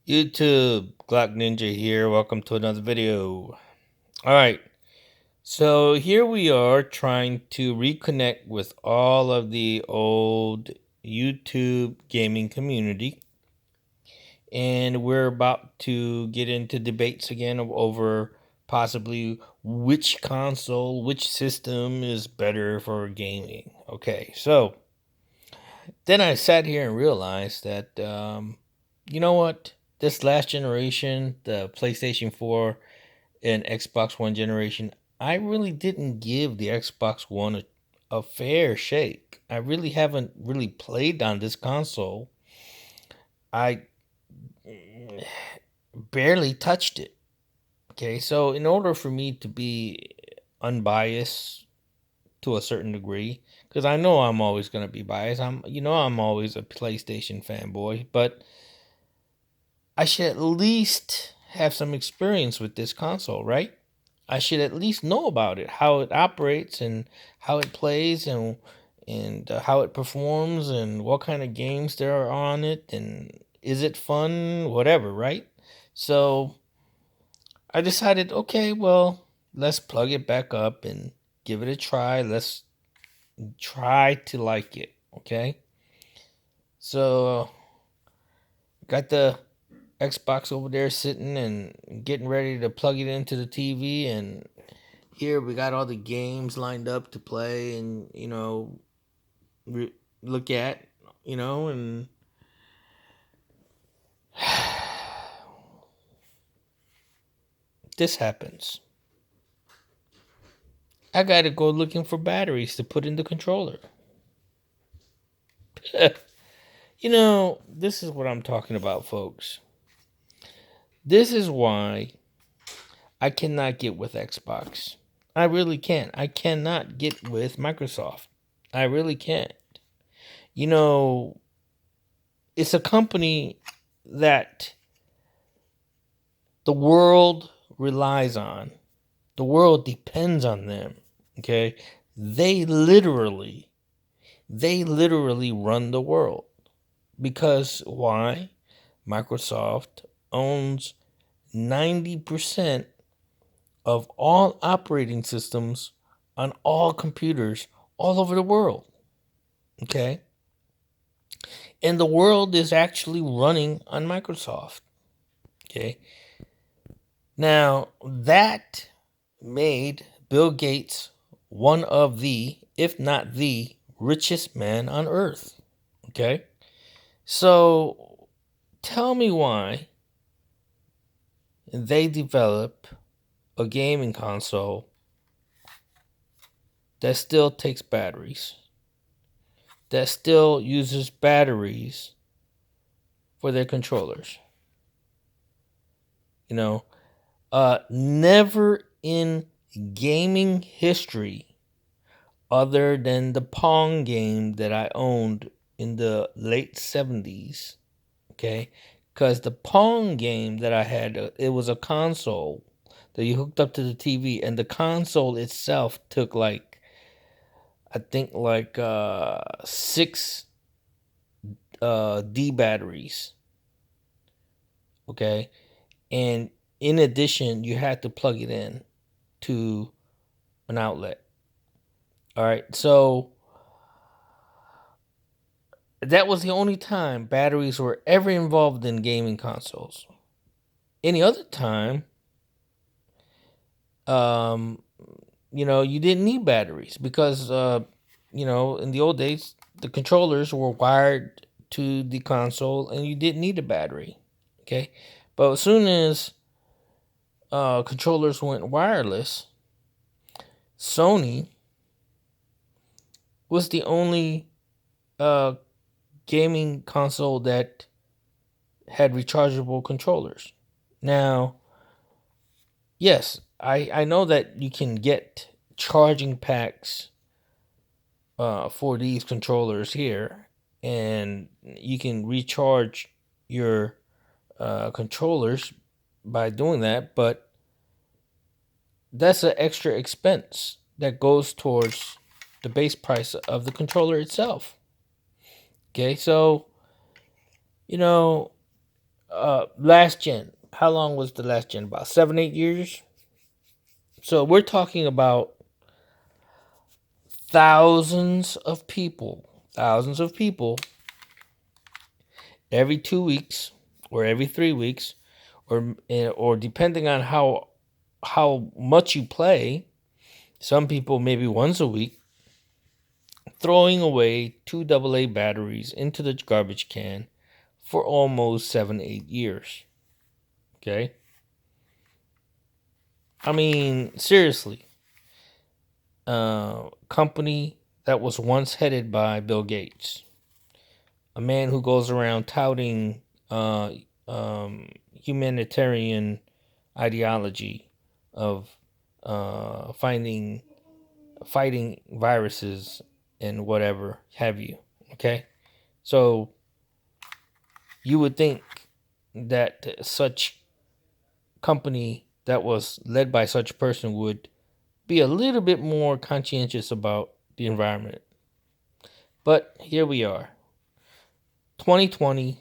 YouTube, Glock Ninja here. Welcome to another video. All right, so here we are trying to reconnect with all of the old YouTube gaming community, and we're about to get into debates again over possibly which console, which system is better for gaming. Okay, so then I sat here and realized that, you know what? This last generation, the PlayStation 4 and Xbox One generation, I really didn't give the Xbox One a fair shake. I really haven't really played on this console. I barely touched it. Okay, so in order for me to be unbiased to a certain degree, because I know I'm always going to be biased. I'm always a PlayStation fanboy, but I should at least have some experience with this console, right? I should at least know about it, how it operates and how it plays and how it performs and what kind of games there are on it and is it fun, whatever, right? So I decided, okay, well, let's plug it back up and give it a try. Let's try to like it, okay? So got the Xbox over there sitting and getting ready to plug it into the TV, and here we got all the games lined up to play and look at, and this happens. I got to go looking for batteries to put in the controller. This is what I'm talking about, folks. This is why I cannot get with Xbox. I really can't. I cannot get with Microsoft. I really can't. You know, it's a company that the world relies on. The world depends on them. Okay? They literally run the world. Because why? Microsoft owns 90% of all operating systems on all computers all over the world. Okay? And the world is actually running on Microsoft. Okay? Now, that made Bill Gates one of the, if not the, richest man on earth. Okay? So, tell me why they develop a gaming console that still takes batteries, that still uses batteries for their controllers. Never in gaming history, other than the Pong game that I owned in the late 70s, okay? Because the Pong game that I had, it was a console that you hooked up to the TV, and the console itself took I think six D batteries, okay? And in addition, you had to plug it in to an outlet. All right, so that was the only time batteries were ever involved in gaming consoles. Any other time, you didn't need batteries because, in the old days, the controllers were wired to the console and you didn't need a battery. Okay, but as soon as controllers went wireless, Sony was the only gaming console that had rechargeable controllers. Now, yes, I know that you can get charging packs for these controllers here, and you can recharge your controllers by doing that, but that's an extra expense that goes towards the base price of the controller itself. Okay, so, you know, last gen. How long was the last gen? About 7, 8 years. So we're talking about thousands of people every 2 weeks or every 3 weeks, or depending on how much you play. Some people maybe once a week, throwing away 2 AA batteries into the garbage can for almost 7, 8 years. Okay, I mean seriously, company that was once headed by Bill Gates, a man who goes around touting humanitarian ideology of fighting viruses and whatever have you. Okay, so you would think that such company that was led by such a person would be a little bit more conscientious about the environment. But here we are, 2020,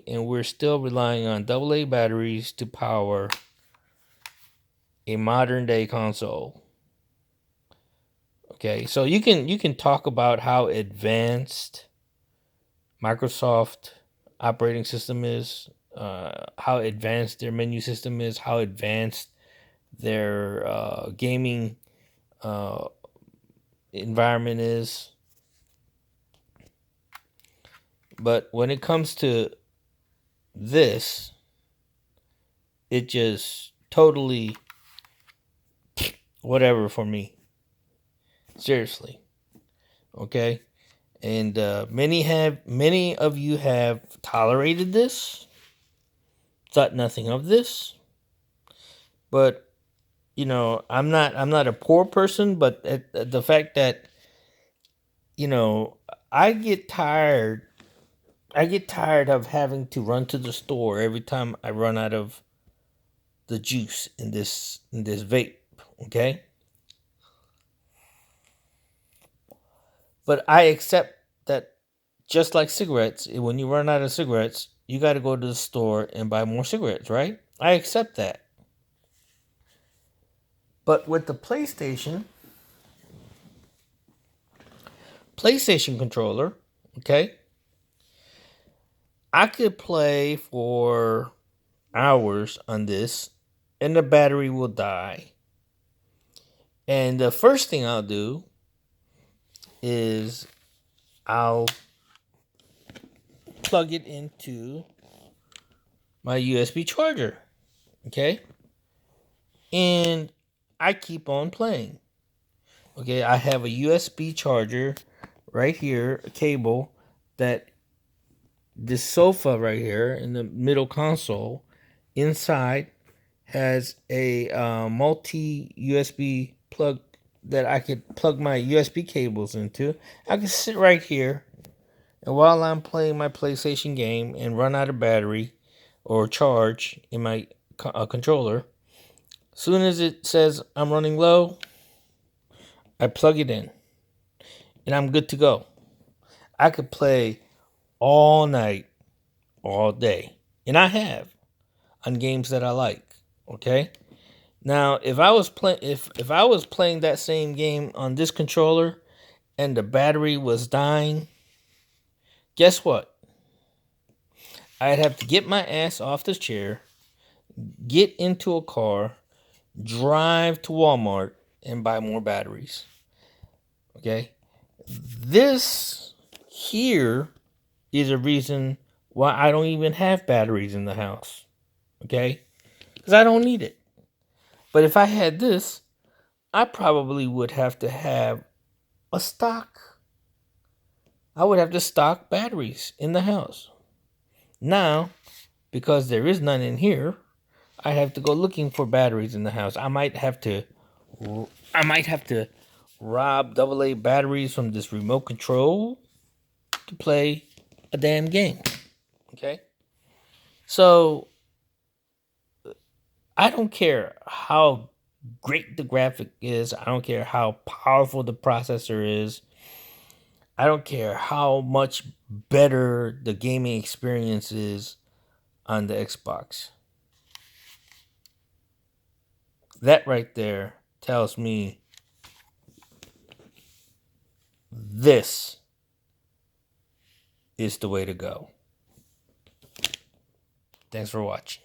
and we're still relying on AA batteries to power a modern day console. Okay, so you can talk about how advanced Microsoft operating system is, how advanced their menu system is, how advanced their gaming uh, environment is. But when it comes to this, it just totally whatever for me. Seriously. Okay? And many of you have tolerated this, thought nothing of this. But I'm not a poor person, but the fact that I get tired of having to run to the store every time I run out of the juice in this vape. Okay, but I accept that, just like cigarettes, when you run out of cigarettes, you got to go to the store and buy more cigarettes, right? I accept that. But with the PlayStation controller, okay, I could play for hours on this and the battery will die. And the first thing I'll do is I'll plug it into my USB charger. Okay? And I keep on playing. Okay, I have a USB charger right here, a cable that this sofa right here in the middle console inside has a multi USB plug that I could plug my USB cables into. I can sit right here, and while I'm playing my PlayStation game and run out of battery or charge in my controller, soon as it says I'm running low, I plug it in, and I'm good to go. I could play all night, all day, and I have on games that I like. Okay. Now, if I was playing that same game on this controller and the battery was dying, guess what? I'd have to get my ass off this chair, get into a car, drive to Walmart, and buy more batteries. Okay? This here is a reason why I don't even have batteries in the house. Okay? Because I don't need it. But if I had this, I probably would have to have a stock. I would have to stock batteries in the house. Now, because there is none in here, I have to go looking for batteries in the house. I might have to rob AA batteries from this remote control to play a damn game. Okay? So I don't care how great the graphic is. I don't care how powerful the processor is. I don't care how much better the gaming experience is on the Xbox. That right there tells me this is the way to go. Thanks for watching.